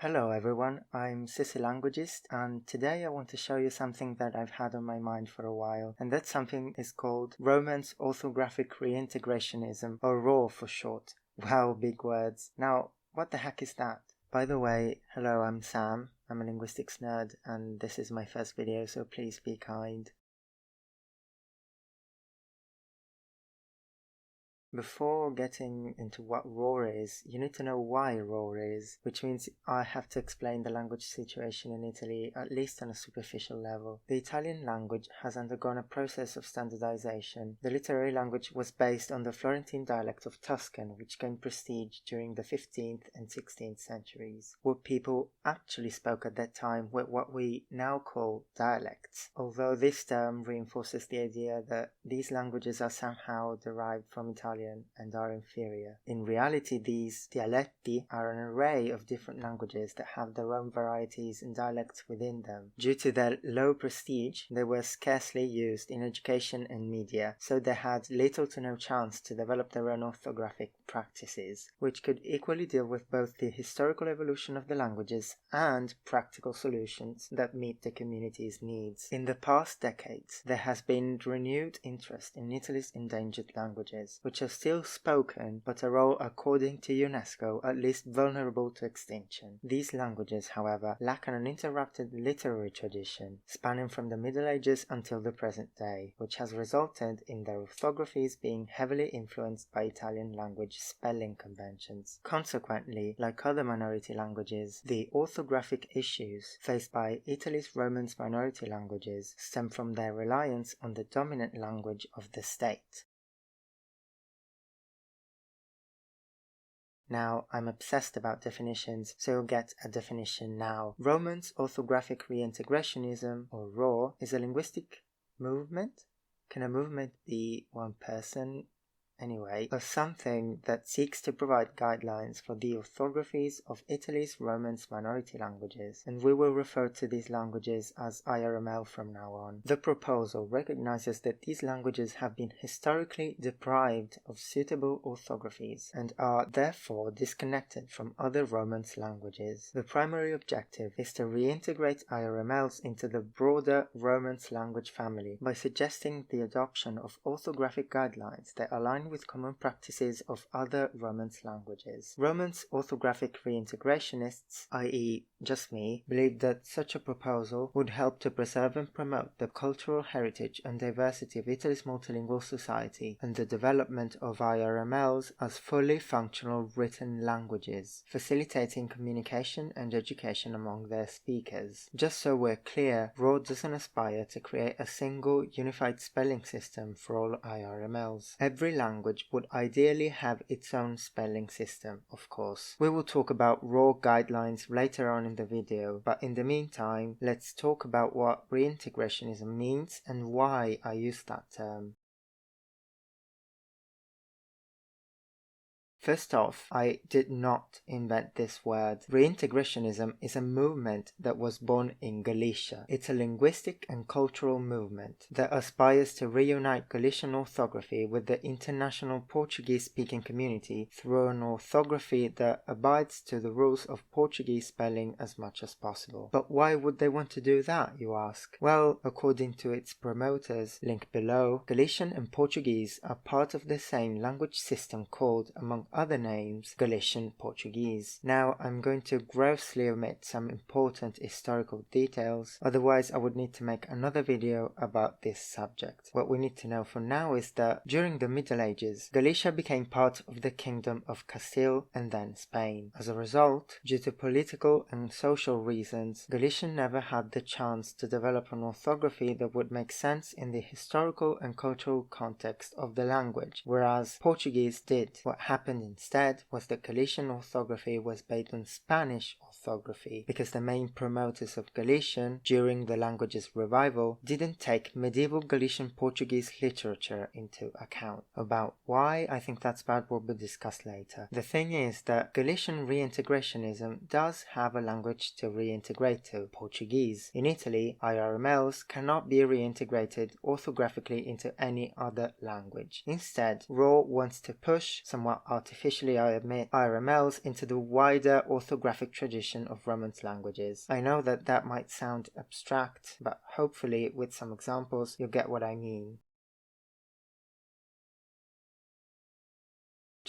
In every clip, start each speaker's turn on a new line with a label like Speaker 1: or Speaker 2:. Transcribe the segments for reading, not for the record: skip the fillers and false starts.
Speaker 1: Hello everyone, I'm Sissy Languagist, and today I want to show you something that I've had on my mind for a while, and that something is called Romance Orthographic Reintegrationism, or ROR for short. Wow, big words. Now, what the heck is that? By the way, hello, I'm Sam, I'm a linguistics nerd, and this is my first video, so please be kind. Before getting into what ROR is, you need to know why ROR is, which means I have to explain the language situation in Italy, at least on a superficial level. The Italian language has undergone a process of standardization. The literary language was based on the Florentine dialect of Tuscan, which gained prestige during the 15th and 16th centuries. What people actually spoke at that time were what we now call dialects, although this term reinforces the idea that these languages are somehow derived from Italian and are inferior. In reality, these dialetti are an array of different languages that have their own varieties and dialects within them. Due to their low prestige, they were scarcely used in education and media, so they had little to no chance to develop their own orthographic practices, which could equally deal with both the historical evolution of the languages and practical solutions that meet the community's needs. In the past decades, there has been renewed interest in Italy's endangered languages, which are still spoken but are all, according to UNESCO, at least vulnerable to extinction. These languages, however, lack an uninterrupted literary tradition, spanning from the Middle Ages until the present day, which has resulted in their orthographies being heavily influenced by Italian language spelling conventions. Consequently, like other minority languages, the orthographic issues faced by Italy's Romance minority languages stem from their reliance on the dominant language of the state. Now, I'm obsessed about definitions, so you'll get a definition now. Romance Orthographic Reintegrationism, or ROR, is a linguistic movement. Can a movement be one person? Anyway, or something that seeks to provide guidelines for the orthographies of Italy's Romance minority languages, and we will refer to these languages as IRML from now on. The proposal recognizes that these languages have been historically deprived of suitable orthographies and are therefore disconnected from other Romance languages. The primary objective is to reintegrate IRMLs into the broader Romance language family by suggesting the adoption of orthographic guidelines that align with common practices of other Romance languages. Romance orthographic reintegrationists, i.e. just me, believe that such a proposal would help to preserve and promote the cultural heritage and diversity of Italy's multilingual society and the development of IRMLs as fully functional written languages, facilitating communication and education among their speakers. Just so we're clear, ROR doesn't aspire to create a single unified spelling system for all IRMLs. Every language would ideally have its own spelling system, of course. We will talk about ROR guidelines later on in the video, but in the meantime, let's talk about what reintegrationism means and why I use that term. First off, I did not invent this word. Reintegrationism is a movement that was born in Galicia. It's a linguistic and cultural movement that aspires to reunite Galician orthography with the international Portuguese-speaking community through an orthography that abides to the rules of Portuguese spelling as much as possible. But why would they want to do that, you ask? Well, according to its promoters, link below, Galician and Portuguese are part of the same language system called, among other names, Galician Portuguese. Now, I'm going to grossly omit some important historical details, otherwise I would need to make another video about this subject. What we need to know for now is that during the Middle Ages, Galicia became part of the Kingdom of Castile and then Spain. As a result, due to political and social reasons, Galicia never had the chance to develop an orthography that would make sense in the historical and cultural context of the language, whereas Portuguese did. What happened instead was that Galician orthography was based on Spanish orthography, because the main promoters of Galician during the language's revival didn't take medieval Galician Portuguese literature into account. About why I think that's bad will be discussed later. The thing is that Galician reintegrationism does have a language to reintegrate to, Portuguese. In Italy, IRMLs cannot be reintegrated orthographically into any other language. Instead, ROR wants to push, somewhat artificially I admit, IRMLs into the wider orthographic tradition palatalization of Romance languages. I know that that might sound abstract, but hopefully with some examples you'll get what I mean.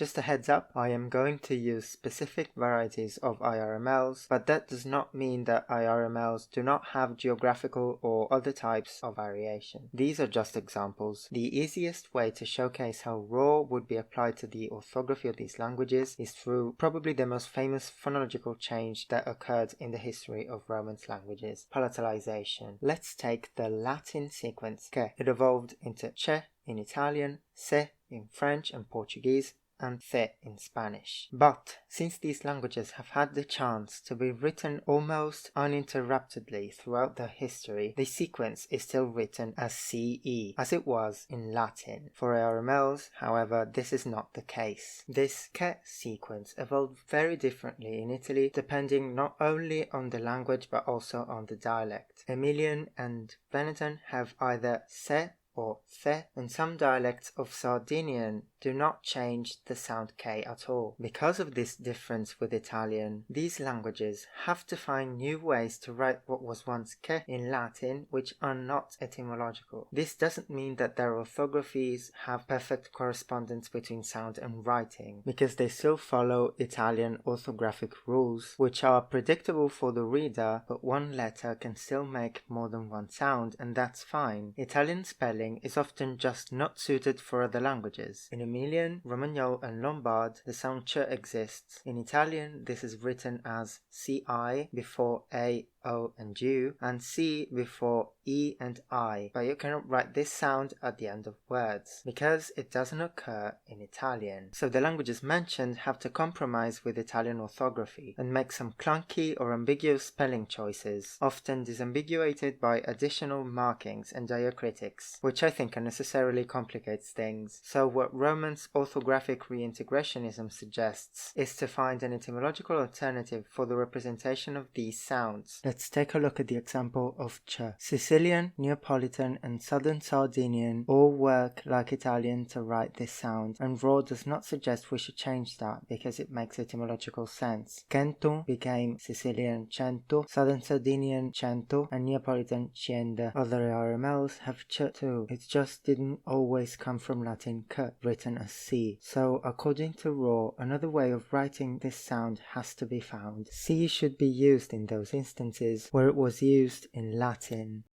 Speaker 1: Just a heads up, I am going to use specific varieties of IRMLs, but that does not mean that IRMLs do not have geographical or other types of variation. These are just examples. The easiest way to showcase how raw would be applied to the orthography of these languages is through probably the most famous phonological change that occurred in the history of Romance languages, palatalization. Let's take the Latin sequence che. It evolved into che in Italian, se in French and Portuguese, and the in Spanish. But since these languages have had the chance to be written almost uninterruptedly throughout their history, the sequence is still written as CE, as it was in Latin. For ARMLs, however, this is not the case. This che sequence evolved very differently in Italy, depending not only on the language but also on the dialect. Emilian and Veneton have either se or the, and some dialects of Sardinian do not change the sound K at all. Because of this difference with Italian, these languages have to find new ways to write what was once K in Latin, which are not etymological. This doesn't mean that their orthographies have perfect correspondence between sound and writing, because they still follow Italian orthographic rules, which are predictable for the reader, but one letter can still make more than one sound, and that's fine. Italian spelling is often just not suited for other languages. In Emilian, Romagnol and Lombard, the sound ch exists. In Italian, this is written as CI before A, O and U, and C before E and I, but you cannot write this sound at the end of words, because it doesn't occur in Italian. So the languages mentioned have to compromise with Italian orthography, and make some clunky or ambiguous spelling choices, often disambiguated by additional markings and diacritics, which I think unnecessarily complicates things. So what Romance orthographic reintegrationism suggests is to find an etymological alternative for the representation of these sounds. Let's take a look at the example of ch. Sicilian, Neapolitan and Southern Sardinian all work like Italian to write this sound, and raw does not suggest we should change that because it makes etymological sense. Cento became Sicilian cento, Southern Sardinian cento and Neapolitan ciende. Other RMLs have ch too. It just didn't always come from Latin k, written as c. So according to raw, another way of writing this sound has to be found. C should be used in those instances where it was used in Latin.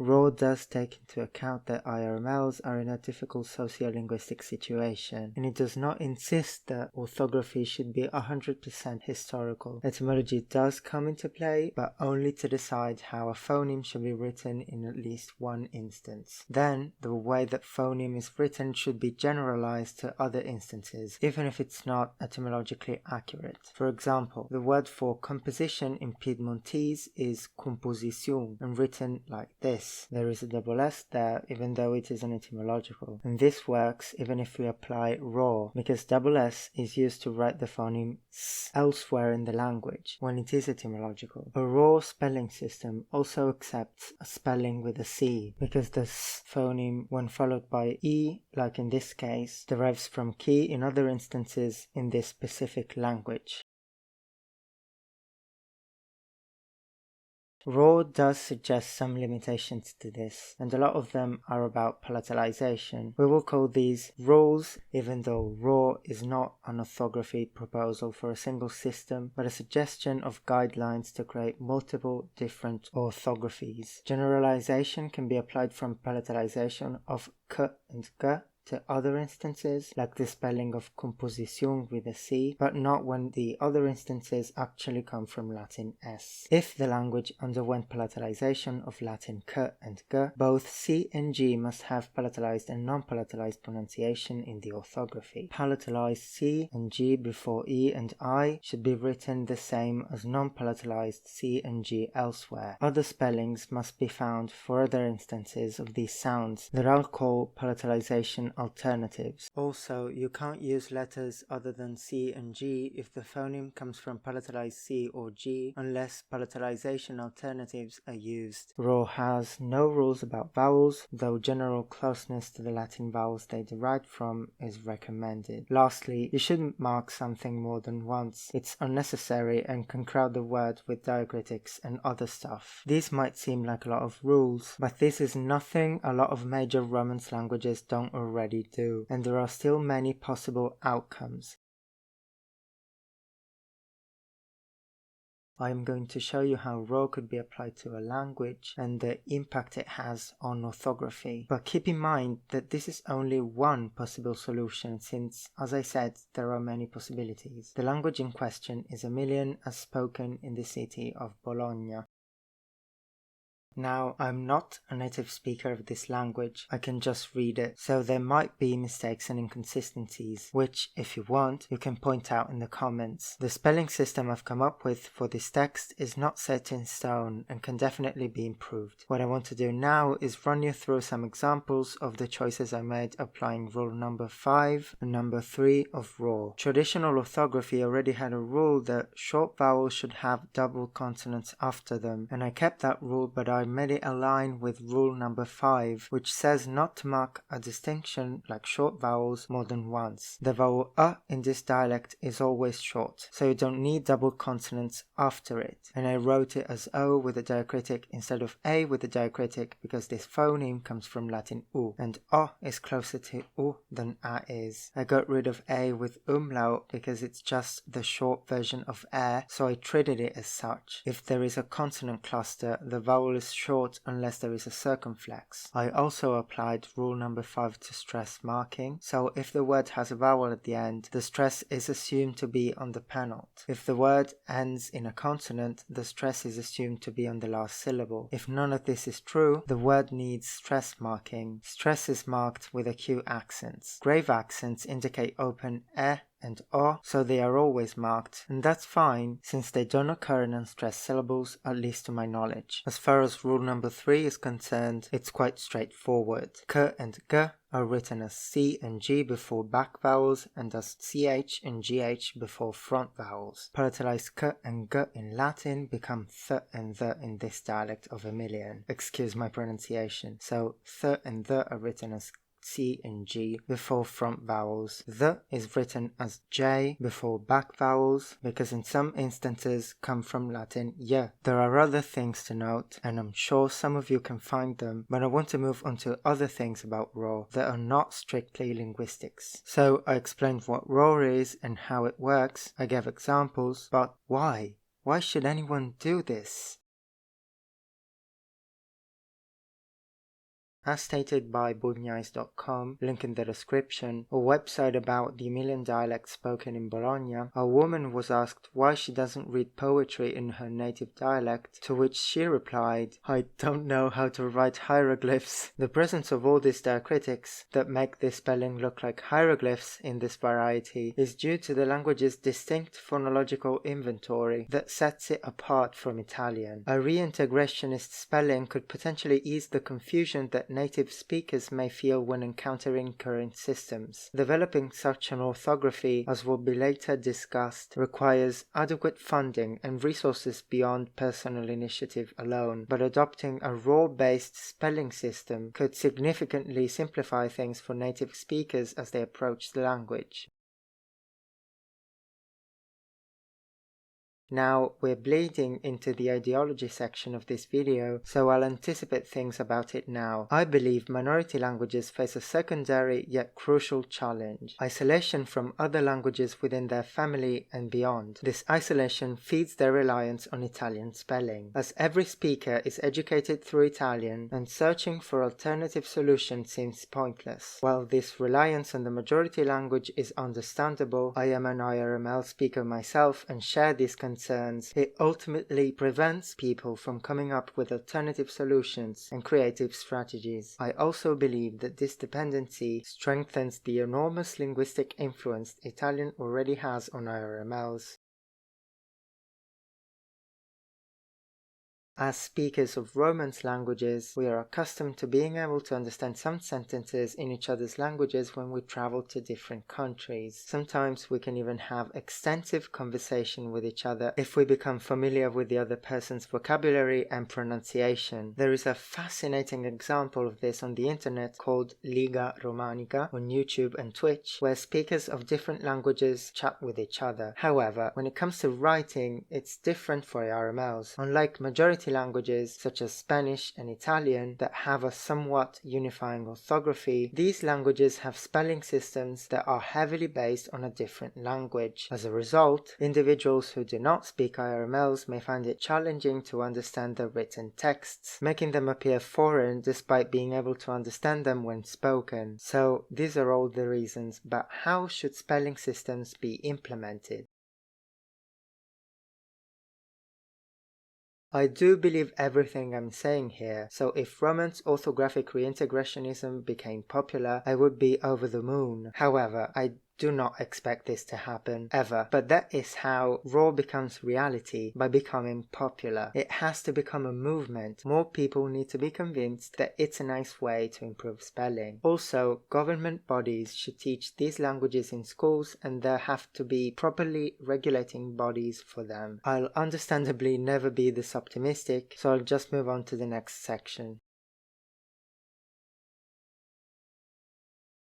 Speaker 1: Raw does take into account that IRMLs are in a difficult sociolinguistic situation, and it does not insist that orthography should be 100% historical. Etymology does come into play, but only to decide how a phoneme should be written in at least one instance. Then, the way that phoneme is written should be generalized to other instances, even if it's not etymologically accurate. For example, the word for composition in Piedmontese is composition, and written like this. There is a double S there, even though it isn't etymological. And this works even if we apply raw, because double S is used to write the phoneme s elsewhere in the language, when it is etymological. A raw spelling system also accepts a spelling with a C, because the s phoneme, when followed by E, like in this case, derives from key in other instances in this specific language. Raw does suggest some limitations to this, and a lot of them are about palatalization. We will call these rules, even though raw is not an orthography proposal for a single system, but a suggestion of guidelines to create multiple different orthographies. Generalization can be applied from palatalization of k and g to other instances, like the spelling of composition with a C, but not when the other instances actually come from Latin S. If the language underwent palatalization of Latin K and G, both C and G must have palatalized and non-palatalized pronunciation in the orthography. Palatalized C and G before E and I should be written the same as non-palatalized C and G elsewhere. Other spellings must be found for other instances of these sounds that I'll call palatalization alternatives. Also, you can't use letters other than C and G if the phoneme comes from palatalized C or G unless palatalization alternatives are used. RAW has no rules about vowels, though general closeness to the Latin vowels they derived from is recommended. Lastly, you shouldn't mark something more than once. It's unnecessary and can crowd the word with diacritics and other stuff. These might seem like a lot of rules, but this is nothing a lot of major Romance languages don't already do, and there are still many possible outcomes. I am going to show you how RAW could be applied to a language and the impact it has on orthography. But keep in mind that this is only one possible solution since, as I said, there are many possibilities. The language in question is Emilian as spoken in the city of Bologna. Now, I'm not a native speaker of this language, I can just read it, so there might be mistakes and inconsistencies, which, if you want, you can point out in the comments. The spelling system I've come up with for this text is not set in stone and can definitely be improved. What I want to do now is run you through some examples of the choices I made applying rule number 5 and number 3 of RAW. Traditional orthography already had a rule that short vowels should have double consonants after them, and I kept that rule, but I made it align with rule number 5, which says not to mark a distinction like short vowels more than once. The vowel in this dialect is always short, so you don't need double consonants after it, and I wrote it as O with a diacritic instead of A with a diacritic because this phoneme comes from Latin U, and O is closer to U than A is. I got rid of A with umlaut because it's just the short version of A, so I treated it as such. If there is a consonant cluster, the vowel is short unless there is a circumflex. I also applied rule number 5 to stress marking, so if the word has a vowel at the end, the stress is assumed to be on the penult. If the word ends in a consonant, the stress is assumed to be on the last syllable. If none of this is true, the word needs stress marking. Stress is marked with acute accents. Grave accents indicate open and O, so they are always marked, and that's fine since they don't occur in unstressed syllables, at least to my knowledge. As far as rule number 3 is concerned, it's quite straightforward. K and G are written as C and G before back vowels and as CH and GH before front vowels. Palatalized K and G in Latin become th and the in this dialect of Emilian. Excuse my pronunciation. So th and the are written as C and G before front vowels. The is written as J before back vowels because in some instances come from Latin y. There are other things to note, and I'm sure some of you can find them, but I want to move on to other things about RAW that are not strictly linguistics. So I explained what RAW is and how it works, I gave examples, but why? Why should anyone do this? As stated by Bugnais.com, link in the description, a website about the Emilian dialect spoken in Bologna, a woman was asked why she doesn't read poetry in her native dialect, to which she replied, "I don't know how to write hieroglyphs." The presence of all these diacritics that make this spelling look like hieroglyphs in this variety is due to the language's distinct phonological inventory that sets it apart from Italian. A reintegrationist spelling could potentially ease the confusion that native speakers may feel when encountering current systems. Developing such an orthography, as will be later discussed, requires adequate funding and resources beyond personal initiative alone, but adopting a raw-based spelling system could significantly simplify things for native speakers as they approach the language. Now, we're bleeding into the ideology section of this video, so I'll anticipate things about it now. I believe minority languages face a secondary yet crucial challenge: isolation from other languages within their family and beyond. This isolation feeds their reliance on Italian spelling, as every speaker is educated through Italian, and searching for alternative solutions seems pointless. While this reliance on the majority language is understandable, I am an IRML speaker myself and share these concerns. It ultimately prevents people from coming up with alternative solutions and creative strategies. I also believe that this dependency strengthens the enormous linguistic influence Italian already has on IRMLs. As speakers of Romance languages, we are accustomed to being able to understand some sentences in each other's languages when we travel to different countries. Sometimes we can even have extensive conversation with each other if we become familiar with the other person's vocabulary and pronunciation. There is a fascinating example of this on the internet called Liga Romanica on YouTube and Twitch, where speakers of different languages chat with each other. However, when it comes to writing, it's different for ARMLs. Unlike majority languages such as Spanish and Italian that have a somewhat unifying orthography, these languages have spelling systems that are heavily based on a different language. As a result, individuals who do not speak ARMLs may find it challenging to understand the written texts, making them appear foreign despite being able to understand them when spoken. So these are all the reasons, but how should spelling systems be implemented? I do believe everything I'm saying here, so if Romance orthographic reintegrationism became popular, I would be over the moon. However, I do not expect this to happen, ever. But that is how RAW becomes reality, by becoming popular. It has to become a movement. More people need to be convinced that it's a nice way to improve spelling. Also, government bodies should teach these languages in schools, and there have to be properly regulating bodies for them. I'll understandably never be this optimistic, so I'll just move on to the next section.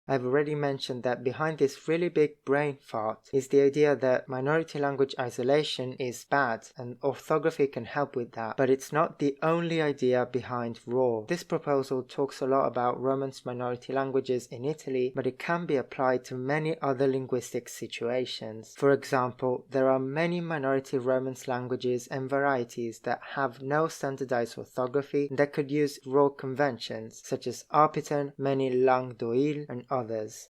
Speaker 1: I've already mentioned that behind this really big brain fart is the idea that minority language isolation is bad and orthography can help with that, but it's not the only idea behind RAW. This proposal talks a lot about Romance minority languages in Italy, but it can be applied to many other linguistic situations. For example, there are many minority Romance languages and varieties that have no standardized orthography that could use RAW conventions, such as Arpitan, many langues d'Oil, and others.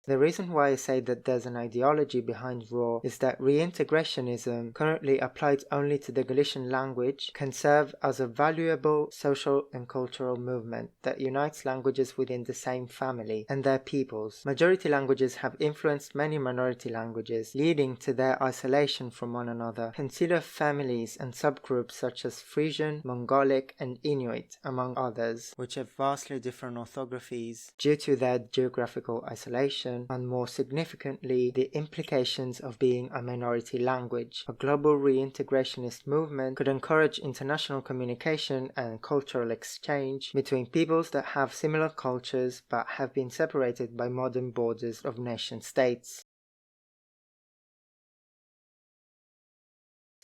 Speaker 1: The reason why I say that there's an ideology behind RAW is that reintegrationism, currently applied only to the Galician language, can serve as a valuable social and cultural movement that unites languages within the same family and their peoples. Majority languages have influenced many minority languages, leading to their isolation from one another. Consider families and subgroups such as Frisian, Mongolic, and Inuit, among others, which have vastly different orthographies due to their geographical isolation, and more significantly, the implications of being a minority language. A global reintegrationist movement could encourage international communication and cultural exchange between peoples that have similar cultures but have been separated by modern borders of nation states.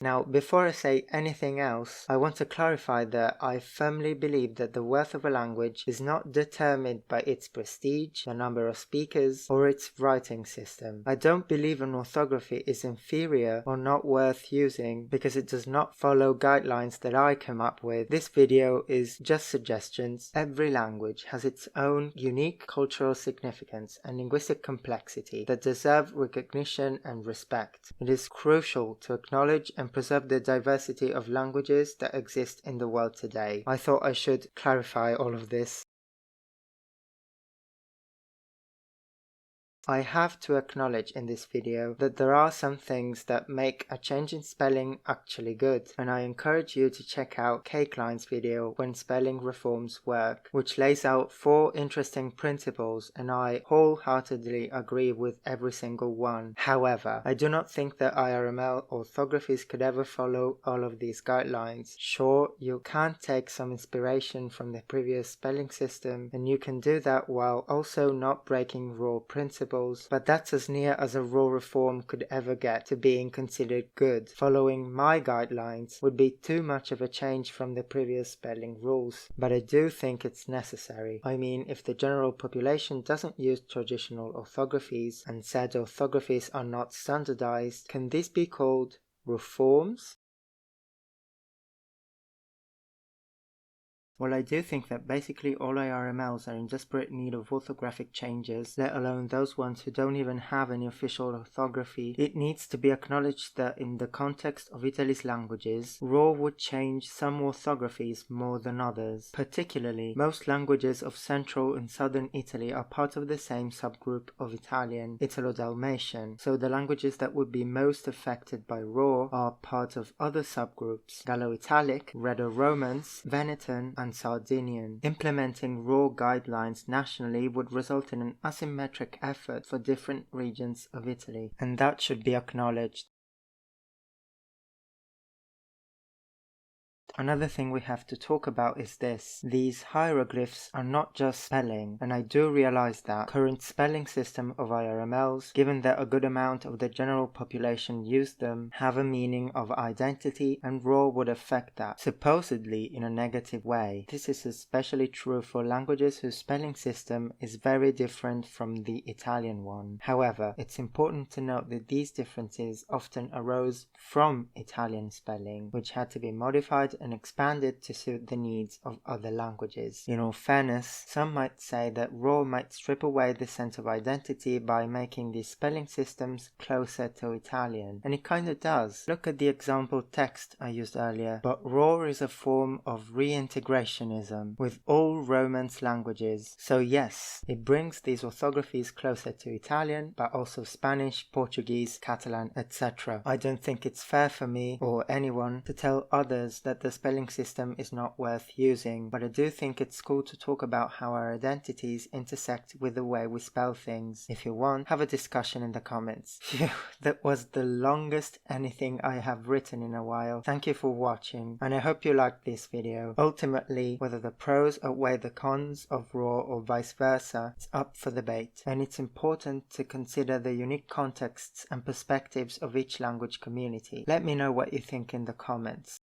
Speaker 1: Now, before I say anything else, I want to clarify that I firmly believe that the worth of a language is not determined by its prestige, the number of speakers, or its writing system. I don't believe an orthography is inferior or not worth using because it does not follow guidelines that I come up with. This video is just suggestions. Every language has its own unique cultural significance and linguistic complexity that deserve recognition and respect. It is crucial to acknowledge and preserve the diversity of languages that exist in the world today. I thought I should clarify all of this. I have to acknowledge in this video that there are some things that make a change in spelling actually good, and I encourage you to check out Cakelin's video When Spelling Reforms Work, which lays out 4 interesting principles, and I wholeheartedly agree with every single one. However, I do not think that IRML orthographies could ever follow all of these guidelines. Sure, you can take some inspiration from the previous spelling system, and you can do that while also not breaking raw principles, but that's as near as a raw reform could ever get to being considered good. Following my guidelines would be too much of a change from the previous spelling rules, but I do think it's necessary. I mean, if the general population doesn't use traditional orthographies and said orthographies are not standardized, can this be called reforms? Well, I do think that basically all ARMLs are in desperate need of orthographic changes, let alone those ones who don't even have any official orthography. It needs to be acknowledged that in the context of Italy's languages, raw would change some orthographies more than others. Particularly, most languages of central and southern Italy are part of the same subgroup of Italian, Italo-Dalmatian, so the languages that would be most affected by raw are part of other subgroups: Gallo-Italic, Rhedo-Romance, Veneton, and Sardinian. Implementing raw guidelines nationally would result in an asymmetric effort for different regions of Italy, and that should be acknowledged. Another thing we have to talk about is this. These hieroglyphs are not just spelling, and I do realize that current spelling system of IRMLs, given that a good amount of the general population use them, have a meaning of identity, and raw would affect that, supposedly in a negative way. This is especially true for languages whose spelling system is very different from the Italian one. However, it's important to note that these differences often arose from Italian spelling, which had to be modified and expanded to suit the needs of other languages. In all fairness, some might say that raw might strip away the sense of identity by making these spelling systems closer to Italian, and it kinda does. Look at the example text I used earlier. But raw is a form of reintegrationism with all Romance languages, so yes, it brings these orthographies closer to Italian, but also Spanish, Portuguese, Catalan, etc. I don't think it's fair for me or anyone to tell others that the spelling system is not worth using, but I do think it's cool to talk about how our identities intersect with the way we spell things. If you want, have a discussion in the comments. Phew, that was the longest anything I have written in a while. Thank you for watching, and I hope you liked this video. Ultimately, whether the pros outweigh the cons of raw or vice versa is up for debate, and it's important to consider the unique contexts and perspectives of each language community. Let me know what you think in the comments.